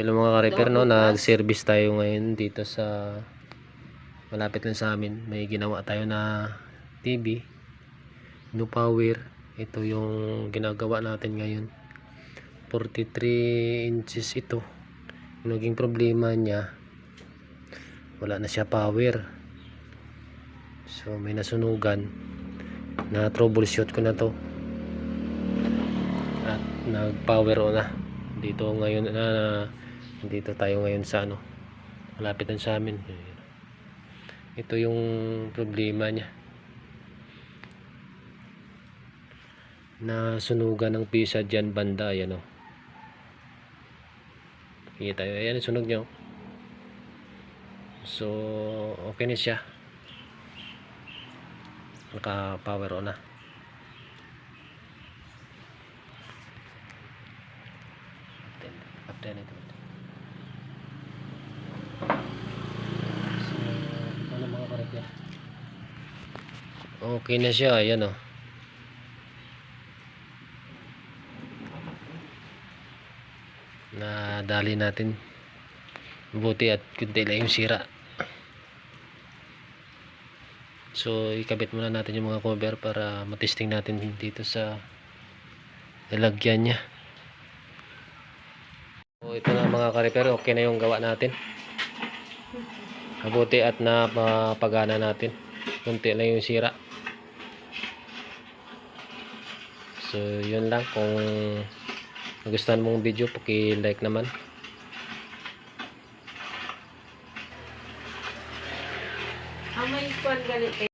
hello mga ka-repair, no? Nag-service tayo ngayon dito sa malapit lang sa amin. May ginawa tayo na TV, no power. Ito yung ginagawa natin ngayon. 43 inches ito. Yung naging problema niya, wala na siya power. So may nasunugan. Na troubleshoot ko na to. At nag-power on na. Dito ngayon dito tayo ngayon sa malapit lang sa amin. Ito yung problema niya, na sunugan ng pisa dyan banda. Ayan kita tayo, ayan sunog nyo. So okay na siya, naka power on na. Update ito. Okay na siya, ayan nadali natin, buti at kunti lang yung sira. So ikabit muna natin yung mga cover para matesting natin dito sa lalagyan niya. So ito na mga ka-repair, okay na yung gawa natin, mabuti at napapagana natin, kunti lang yung sira. So yun lang, kung nagustuhan mong video, paki-like naman. May kwan galit